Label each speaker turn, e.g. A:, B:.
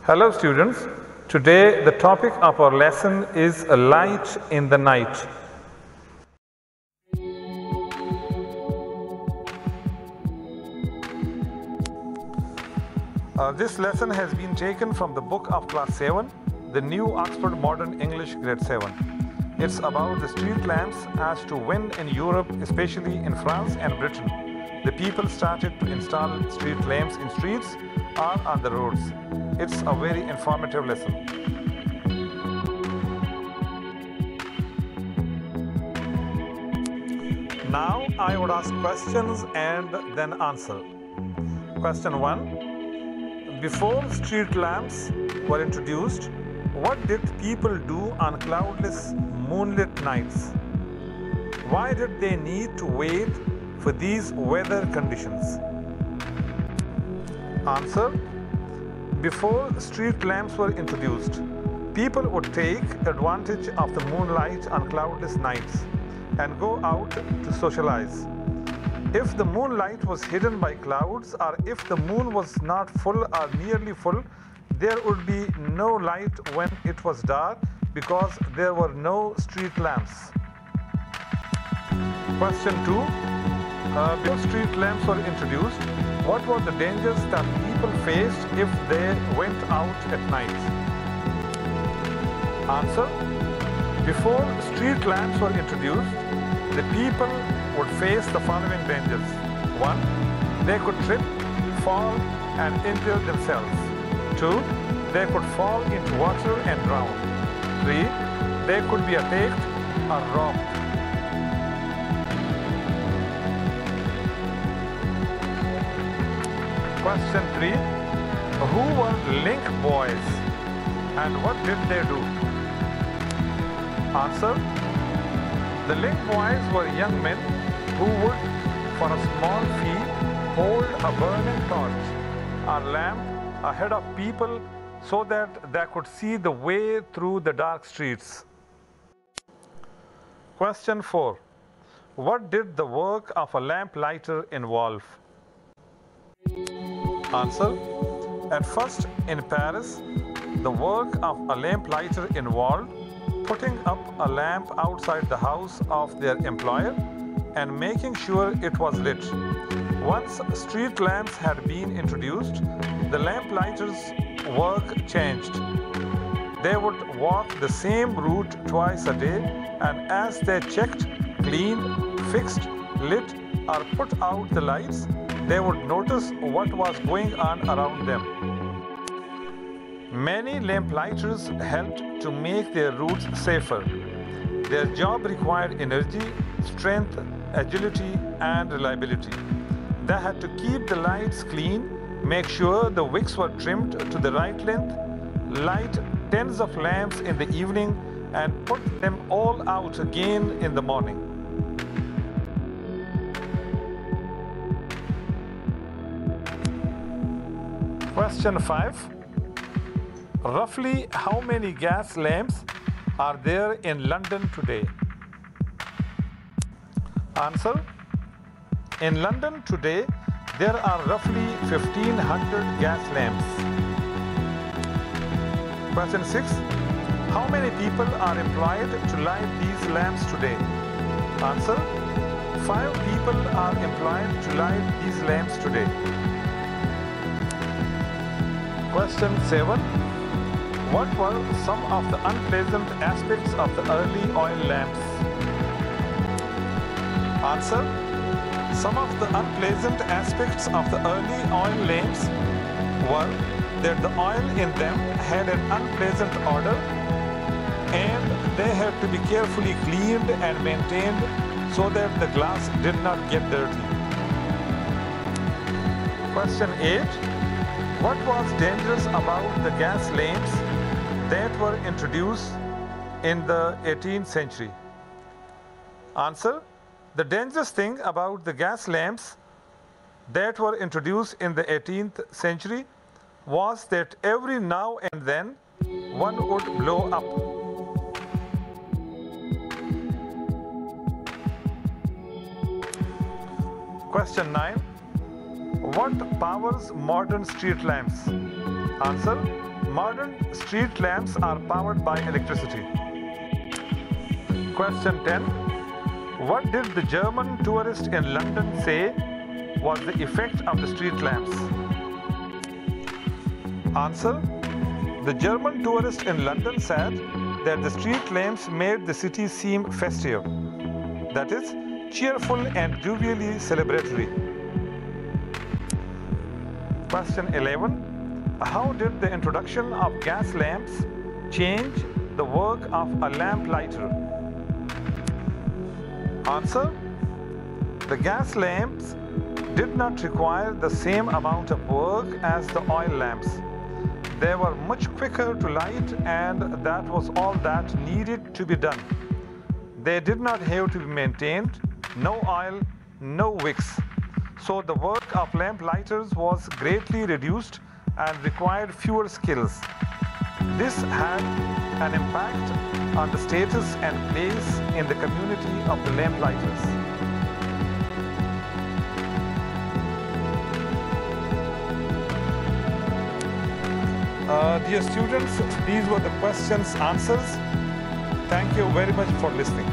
A: Hello students, today the topic of our lesson is a light in the night. This lesson has been taken from the book of class 7, the New Oxford Modern English grade 7. It's about the street lamps as to when in Europe, especially in France and Britain, the people started to install street lamps in streets or on the roads. It's a very informative lesson. Now I would ask questions and then answer. Question 1. Before street lamps were introduced, what did people do on cloudless, moonlit nights? Why did they need to wait for these weather conditions? Answer. Before street lamps were introduced, people would take advantage of the moonlight on cloudless nights and go out to socialize. If the moonlight was hidden by clouds, or if the moon was not full or nearly full, there would be no light when it was dark because there were no street lamps. Question 2. Before street lamps were introduced, what were the dangers that people faced if they went out at night? Answer. Before street lamps were introduced, the people would face the following dangers. 1. They could trip, fall and injure themselves. 2. They could fall into water and drown. 3. They could be attacked or robbed. Question 3. Who were link boys and what did they do? Answer. The link boys were young men who would, for a small fee, hold a burning torch or lamp ahead of people so that they could see the way through the dark streets. Question 4. What did the work of a lamp lighter involve? Answer. At first, in Paris, the work of a lamp lighter involved putting up a lamp outside the house of their employer and making sure it was lit. Once street lamps had been introduced, the lamp lighters' work changed. They would walk the same route twice a day, and as they checked, cleaned, fixed, lit, or put out the lights, they would notice what was going on around them. Many lamplighters helped to make their routes safer. Their job required energy, strength, agility, and reliability. They had to keep the lights clean, make sure the wicks were trimmed to the right length, light tens of lamps in the evening, and put them all out again in the morning. Question 5. Roughly how many gas lamps are there in London today? Answer. In London today, there are roughly 1,500 gas lamps. Question 6. How many people are employed to light these lamps today? Answer. 5 people are employed to light these lamps today. Question 7. What were some of the unpleasant aspects of the early oil lamps? Answer. Some of the unpleasant aspects of the early oil lamps were that the oil in them had an unpleasant odor and they had to be carefully cleaned and maintained so that the glass did not get dirty. Question 8. What was dangerous about the gas lamps that were introduced in the 18th century? Answer. The dangerous thing about the gas lamps that were introduced in the 18th century was that every now and then one would blow up. Question 9. What powers modern street lamps? Answer. Modern street lamps are powered by electricity. Question 10. What did the German tourist in London say was the effect of the street lamps? Answer. The German tourist in London said that the street lamps made the city seem festive, that is, cheerful and jovially celebratory. Question 11. How did the introduction of gas lamps change the work of a lamplighter? Answer. The gas lamps did not require the same amount of work as the oil lamps. They were much quicker to light, and that was all that needed to be done. They did not have to be maintained, no oil, no wicks. So the work of lamplighters was greatly reduced and required fewer skills. This had an impact on the status and place in the community of the lamplighters. Dear students, these were the questions answers. Thank you very much for listening.